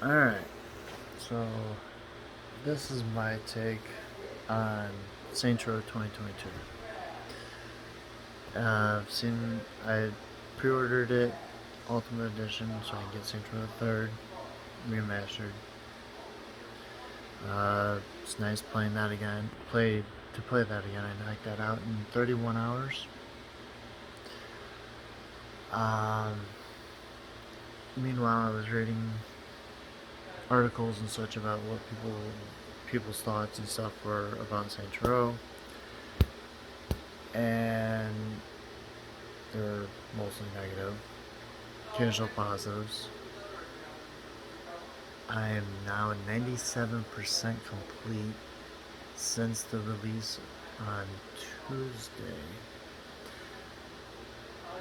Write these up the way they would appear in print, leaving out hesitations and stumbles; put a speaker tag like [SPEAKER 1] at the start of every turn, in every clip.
[SPEAKER 1] Alright, so this is my take on Saints Row 2022. I pre-ordered it, Ultimate Edition, so I can get Saints Row the 3rd remastered. It's nice playing that again. To play that again, I knocked that out in 31 hours. Um, Meanwhile, I was reading articles and such about what people's thoughts and stuff were about Saints Row, and they're mostly negative. Occasional positives. I am now 97% complete since the release on Tuesday.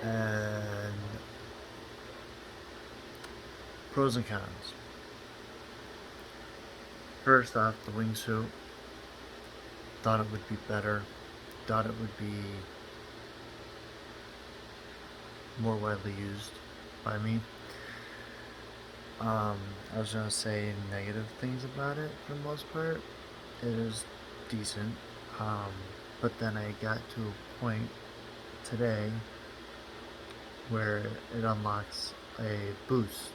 [SPEAKER 1] And pros and cons. First off, the wingsuit. Thought it would be better. Thought it would be more widely used by me. I was gonna say negative things about it for the most part. It is decent. But then I got to a point today where it unlocks a boost.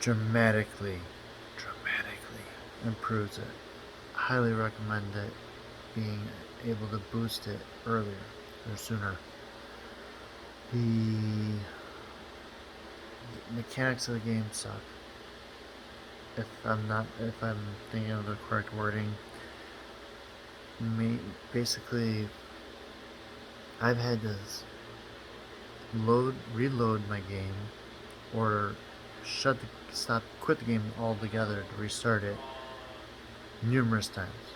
[SPEAKER 1] Dramatically improves it. Highly recommend it, being able to boost it earlier or sooner. The mechanics of the game suck. If I'm thinking of the correct wording, basically, I've had to reload my game, or quit the game altogether to restart it numerous times.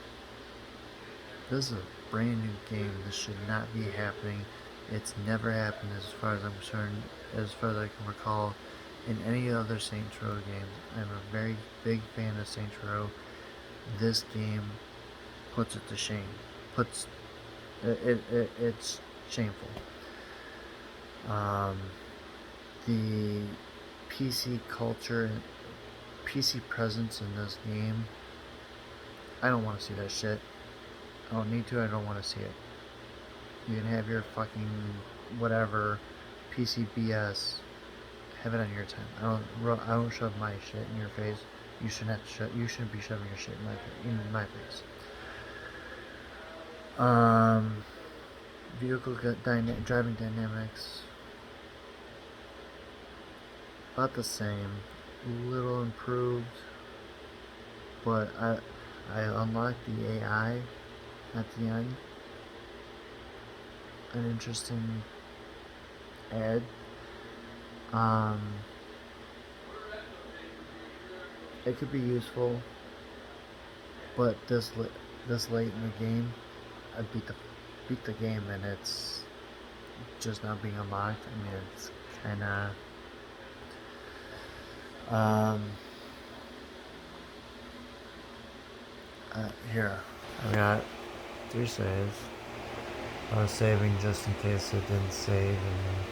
[SPEAKER 1] This is a brand new game. This should not be happening. It's never happened, as far as I'm concerned, as far as I can recall, in any other Saints Row games. I'm a very big fan of Saints Row. This game puts it to shame. It's shameful. The PC culture, PC presence in this game, I don't want to see that shit. I don't need to. I don't want to see it. You can have your fucking whatever PC BS. Have it on your time. I don't shove my shit in your face. You shouldn't have to. You shouldn't be shoving your shit in my face. Vehicle driving dynamics about the same. Little improved, but I unlocked the AI at the end. An interesting ad. It could be useful, but this late in the game, I beat the game, and it's just not being unlocked. I mean, it's kind of here. I got 3 saves. I was saving just in case it didn't save and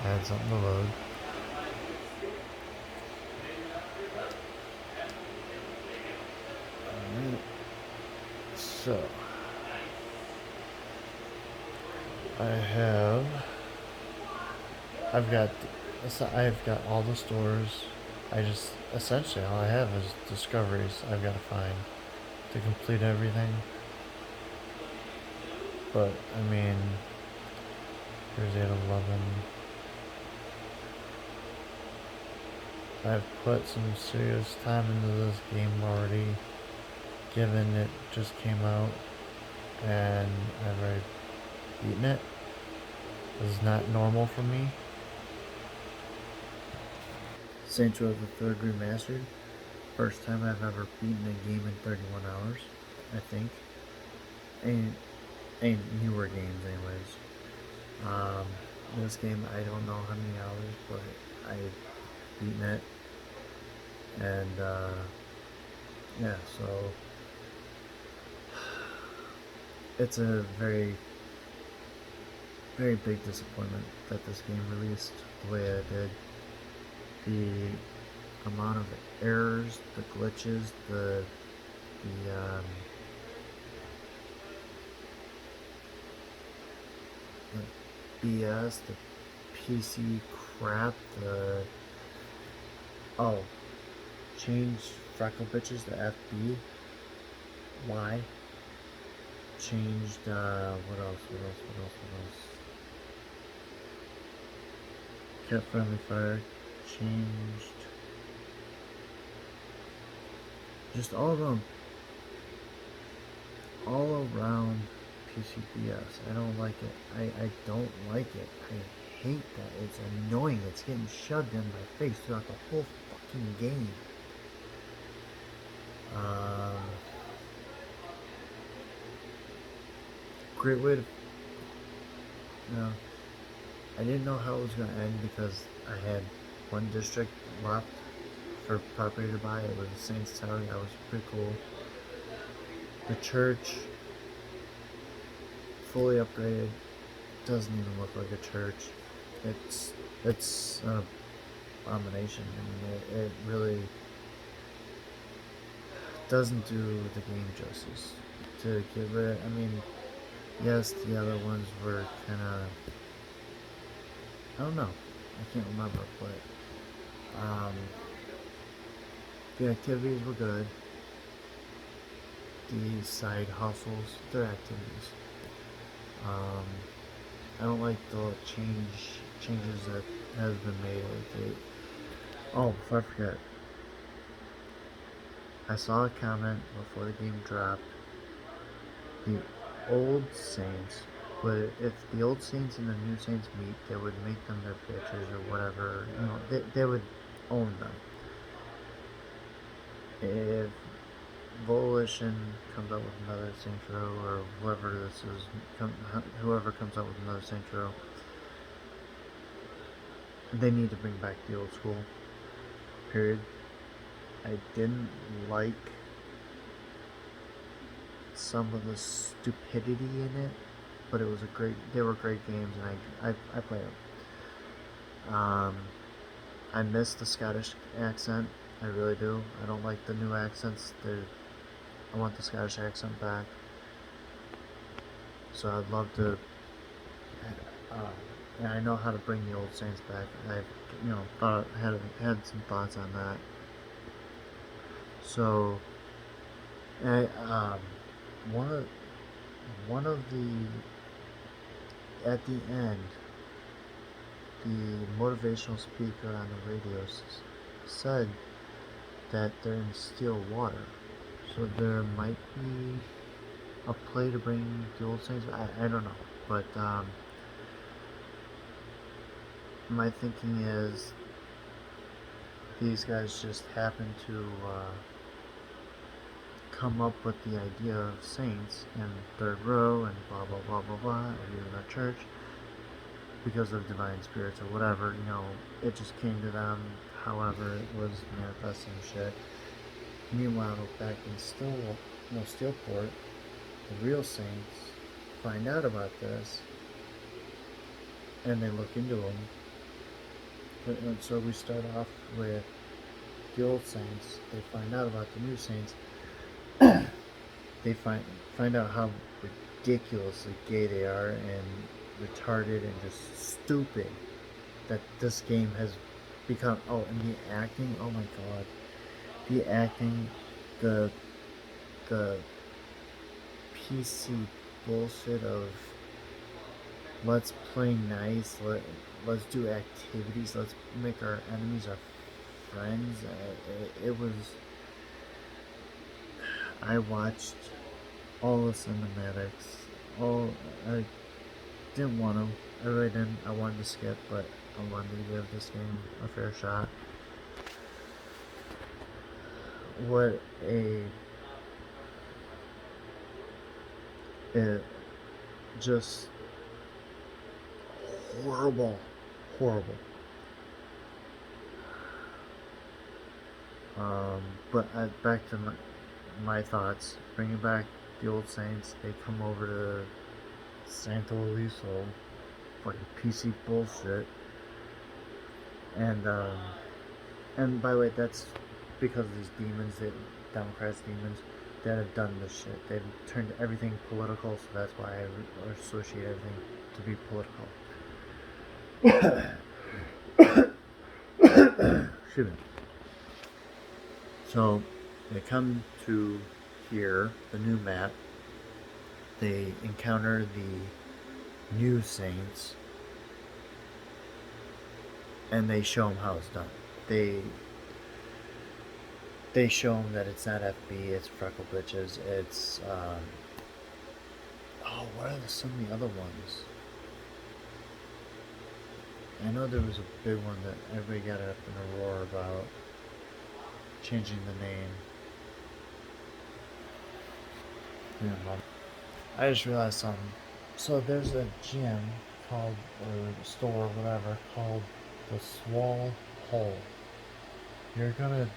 [SPEAKER 1] I had something to load. Alright. So I've got all the stores. Essentially all I have is discoveries I've got to find to complete everything. But I mean, here's 811. I've put some serious time into this game already, given it just came out, and I've already beaten it. This is not normal for me. Saints Row the 3rd Remastered. First time I've ever beaten a game in 31 hours, I think. And newer games anyways. This game, I don't know how many hours, but I've beaten it. And, yeah, so it's a very, very big disappointment that this game released the way it did. amount of errors, the glitches, the the BS, the PC crap, the oh, change freckle bitches to FB. Why? Changed what else? What else? Cat friendly fire. Changed just all around PCBS. I don't like it. I don't like it. I hate that. It's annoying. It's getting shoved in my face throughout the whole fucking game. Great way to, I didn't know how it was going to end because I had one district left for property to buy. It was the Saints Tower. That was pretty cool. The church, fully upgraded, doesn't even look like a church. It's an abomination. I mean, it really doesn't do the game justice. To get rid of, I mean, yes, the other ones were kind of, I don't know, I can't remember, but the activities were good. The side hustles, they're activities. I don't like the changes that has been made. Oh, before I forget, I saw a comment before the game dropped. The old Saints, but if the old Saints and the new Saints meet, they would make them their bitches or whatever. You know, they would own them. If Volition comes up with another Saints Row, or whoever this is, whoever comes up with another Saints Row, they need to bring back the old school. Period. I didn't like some of the stupidity in it, but it was they were great games, and I played them. I miss the Scottish accent. I really do. I don't like the new accents. I want the Scottish accent back. So I'd love to. And I know how to bring the old Saints back. I've had some thoughts on that. So, one of the at the end, the motivational speaker on the radio said that they're in still water, so there might be a play to bring the old Saints. I don't know, but my thinking is these guys just happen to come up with the idea of Saints and third row and blah blah blah blah blah, or even a church, because of divine spirits or whatever. It just came to them. However, it was manifesting shit. Meanwhile, back in Steelport, the real Saints find out about this, and they look into them. And so we start off with the old Saints. They find out about the new Saints. They find out how ridiculously gay they are and retarded and just stupid that this game has become. Oh, and the acting. Oh my god, the acting, the PC bullshit of let's play nice, let's do activities, let's make our enemies our friends. It was. I watched all the cinematics. I didn't want to. I really didn't. I wanted to skip, but I wanted to give this game a fair shot. What it just horrible. But back to my thoughts. Bringing back the old Saints, they come over to Santo Eliso, fucking PC bullshit, and And by the way, that's because of these demons, Democrats demons, that have done this shit. They've turned everything political, so that's why I associate everything to be political. Excuse me. So they come to here, the new map. They encounter the new saints, and they show them how it's done. They show them that it's not FB, it's Freckle Bitches, it's what are some of the other ones? I know there was a big one that everybody got up in a roar about changing the name. Yeah, I just realized something. So there's a gym called, or store, whatever, called the Swall Hole. You're gonna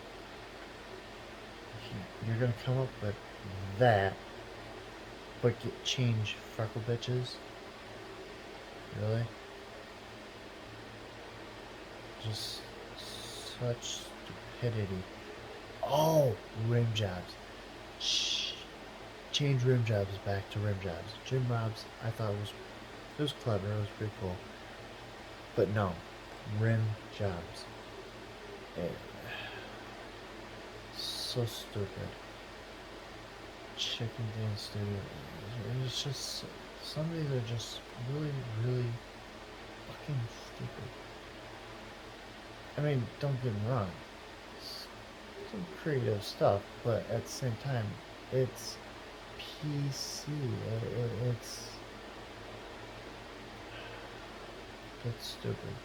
[SPEAKER 1] come up with that, but change Freckle Bitches. Really? Just such stupidity. Oh, rim jobs. Shh. Change rim jobs back to rim jobs. Gym Robs, I thought it was clever. It was pretty cool. But no, rim jobs. So stupid. Chicken Dance Studio. It's just, some of these are just really, really fucking stupid. I mean, don't get me wrong. It's some creative stuff, but at the same time, it's PC. It's stupid.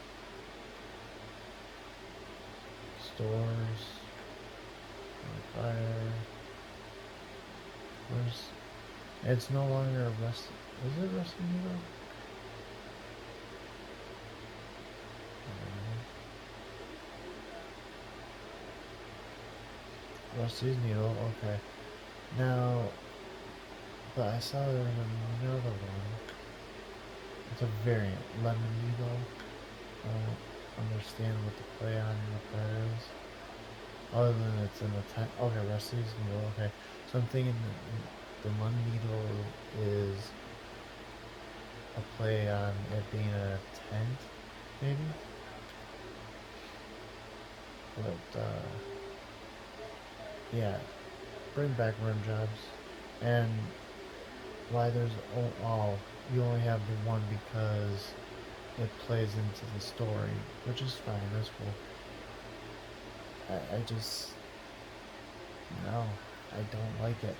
[SPEAKER 1] Stores. Fire. It's no longer a Rust. Is it Rusty Needle? Rusty's Needle, okay. Now, but I saw there was another one. It's a variant, Lemon Needle. I don't understand what the play on what that is. Other than it's in the tent. Okay, Rusty's Needle, okay. So I'm thinking the Lemon Needle is a play on it being a tent, maybe? But, yeah, bring back rim jobs. And why there's, you only have the one because it plays into the story, which is fine, that's cool. I just, no, I don't like it.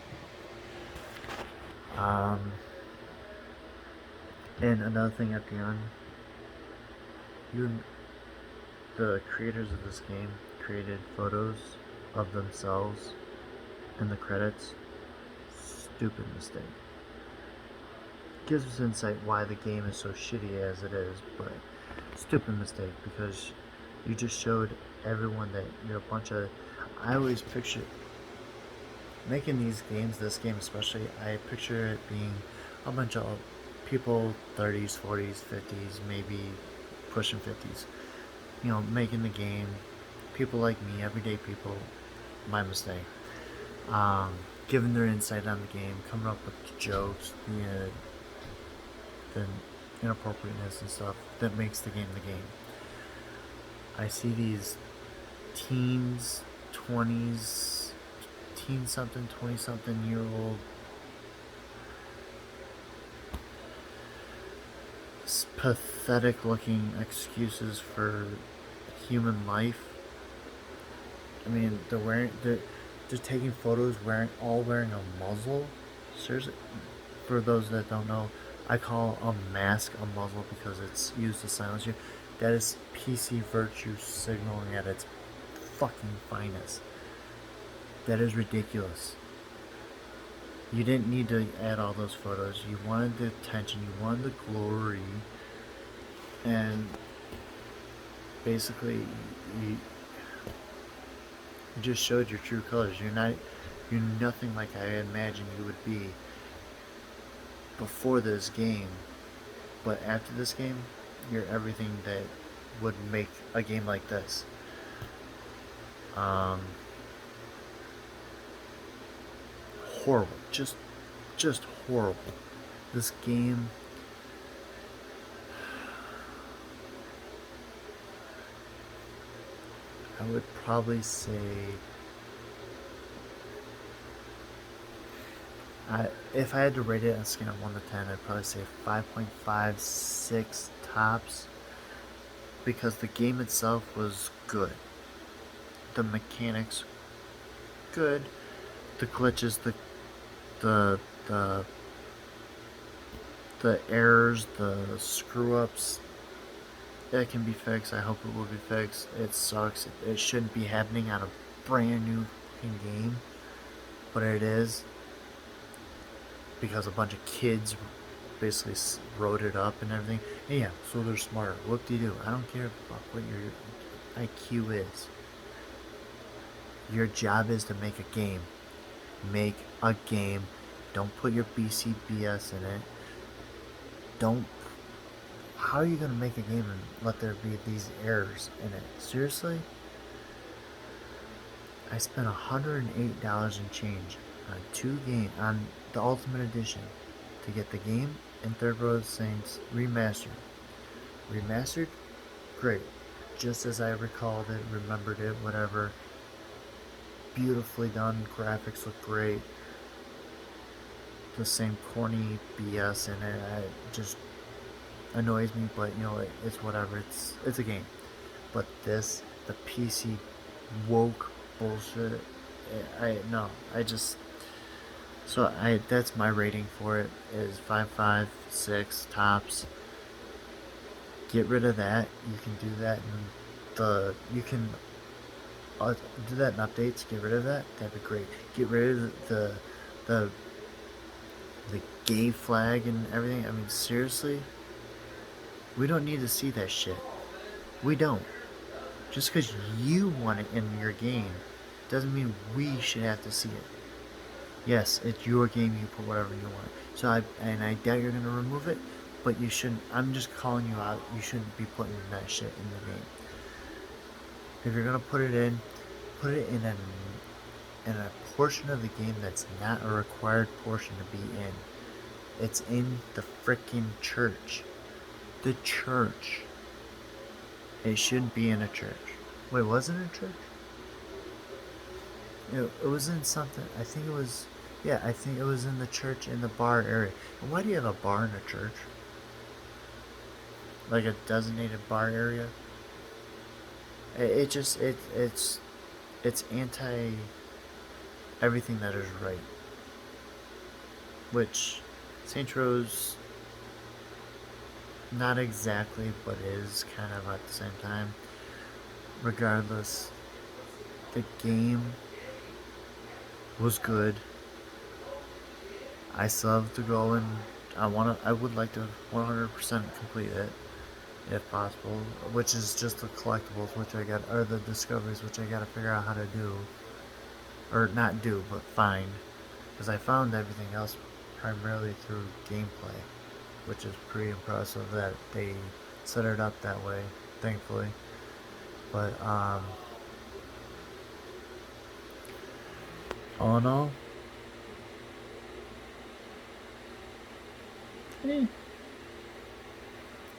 [SPEAKER 1] And another thing at the end, the creators of this game created photos of themselves in the credits. Stupid mistake. Gives us insight why the game is so shitty as it is, but stupid mistake because you just showed everyone that you're a bunch of. I always picture making these games, this game especially, I picture it being a bunch of people, 30s, 40s, 50s, maybe pushing 50s, making the game. People like me, everyday people, my mistake. Giving their insight on the game, coming up with jokes, the inappropriateness and stuff that makes the game the game. I see these teens, 20s, teen something, 20 something year old pathetic looking excuses for human life. I mean, they're taking photos all wearing a muzzle. Seriously, for those that don't know, I call a mask a muzzle because it's used to silence you. That is PC virtue signaling at its fucking finest. That is ridiculous. You didn't need to add all those photos. You wanted the attention, you wanted the glory, and basically you just showed your true colors. You're nothing like I imagined you would be before this game, but after this game, you're everything that would make a game like this. Um, Horrible, just horrible. This game, I would probably say, if I had to rate it on a scale of 1 to 10, I'd probably say 5.56 tops, because the game itself was good. The mechanics, good. The glitches, the the the errors, the screw ups, it can be fixed. I hope it will be fixed. It sucks. It shouldn't be happening on a brand new game, but it is, because a bunch of kids basically wrote it up and everything. And yeah, so they're smart. What do you do? I don't care what your IQ is. Your job is to make a game. Make a game. Don't put your BCBS in it. Don't. How are you gonna make a game and let there be these errors in it? Seriously? I spent $108 and change on on the Ultimate Edition to get the game and Third Road Saints remastered. Remastered? Great. Just as I recalled it, remembered it, whatever. Beautifully done, graphics look great. The same corny BS in it, it just annoys me, but it's whatever. It's a game. But the PC woke bullshit. I just so I that's my rating for it is 5.56 tops. Get rid of that. You can do that in you can do that in updates. Get rid of that. That'd be great. Get rid of the the gay flag and everything. I mean, seriously, we don't need to see that shit. We don't. Just because you want it in your game doesn't mean we should have to see it. Yes, it's your game. You put whatever you want. So I doubt you're gonna remove it, but you shouldn't. I'm just calling you out. You shouldn't be putting that shit in the game. If you're gonna put it in a portion of the game that's not a required portion to be in. It's in the freaking church. The church. It shouldn't be in a church. Wait, was it a church? It was in something. I think it was. Yeah, I think it was in the church in the bar area. And why do you have a bar in a church? Like a designated bar area? It just it's anti everything that is right. Which Saints Row's not exactly, but is kind of at the same time. Regardless, the game was good. I still have to go and I would like to 100% complete it if possible, which is just the collectibles, which I got, or the discoveries, which I gotta figure out how to do, or not do, but find, because I found everything else primarily through gameplay, which is pretty impressive that they set it up that way, thankfully. But all in all, hey,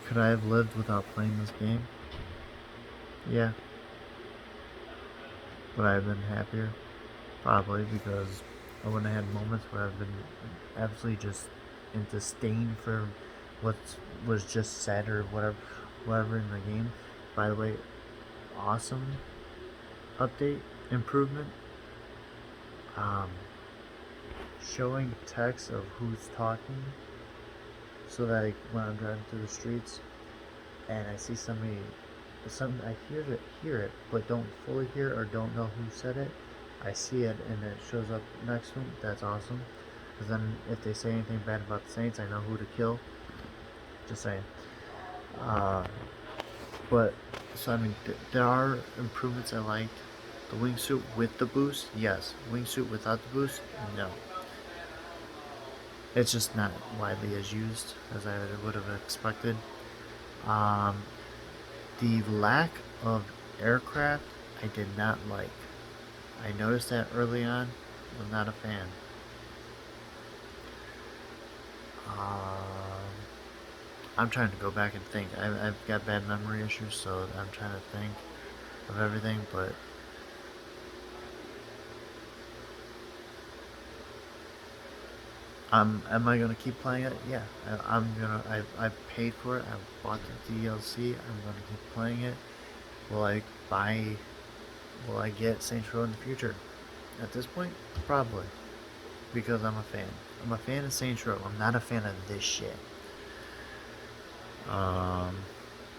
[SPEAKER 1] could I have lived without playing this game? Yeah. Would I have been happier? Probably, because I wouldn't have had moments where I've been absolutely just in disdain for what was just said or whatever in the game. By the way, awesome update, improvement. Um, Showing text of who's talking, so that when I'm driving through the streets and I see something I hear it, but don't fully hear or don't know who said it. I see it and it shows up next to them. That's awesome. Because then if they say anything bad about the Saints, I know who to kill. Just saying. Uh, but so I mean, there are improvements I liked. The wingsuit with the boost, yes. Wingsuit without the boost, no. It's just not widely as used as I would have expected. Um, the lack of aircraft, I did not like. I noticed that early on. I'm not a fan. Um, I'm trying to go back and think. I've got bad memory issues, so I'm trying to think of everything. But am I gonna keep playing it? Yeah, I'm gonna. I paid for it. I bought the DLC. I'm gonna keep playing it. Will I buy? Will I get Saints Row in the future? At this point, probably, because I'm a fan. I'm a fan of Saints Row. I'm not a fan of this shit. Um,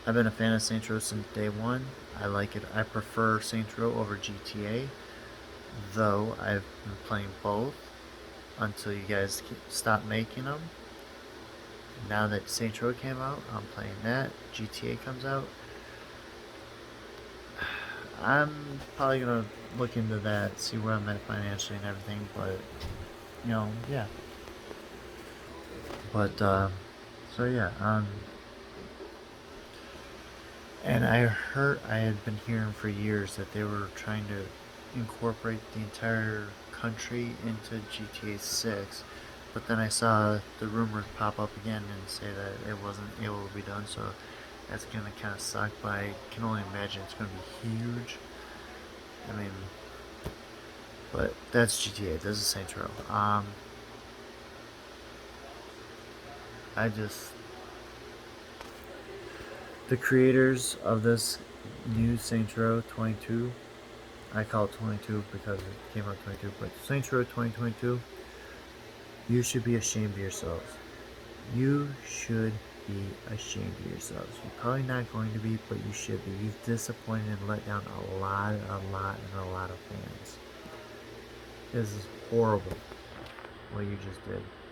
[SPEAKER 1] I've been a fan of Saints Row since day one. I like it. I prefer Saints Row over GTA, though I've been playing both until you guys stop making them. Now that Saints Row came out, I'm playing that. GTA comes out. I'm probably gonna look into that, see where I'm at financially and everything, but yeah. But so yeah, and I had been hearing for years that they were trying to incorporate the entire country into GTA 6, but then I saw the rumors pop up again and say that it wasn't able to be done, so that's gonna kind of suck, but I can only imagine it's gonna be huge. I mean, but that's GTA. This is Saints Row. I just the creators of this new Saints Row 22. I call it 22 because it came out 22, but Saints Row 2022. You should be ashamed of yourselves. You should be ashamed of yourselves. You're probably not going to be, but you should be. You've disappointed and let down a lot, and a lot of fans. This is horrible what you just did.